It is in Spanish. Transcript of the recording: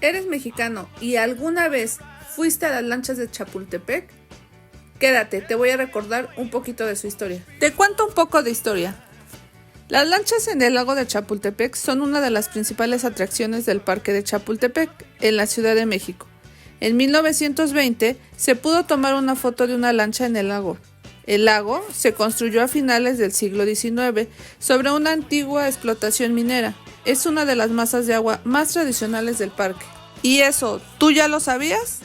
¿Eres mexicano y alguna vez fuiste a las lanchas de Chapultepec? Quédate, te voy a recordar un poquito de su historia. Te cuento un poco de historia. Las lanchas en el lago de Chapultepec son una de las principales atracciones del Parque de Chapultepec, en la Ciudad de México. En 1920 se pudo tomar una foto de una lancha en el lago. El lago se construyó a finales del siglo XIX sobre una antigua explotación minera. Es una de las masas de agua más tradicionales del parque. ¿Y eso, tú ya lo sabías?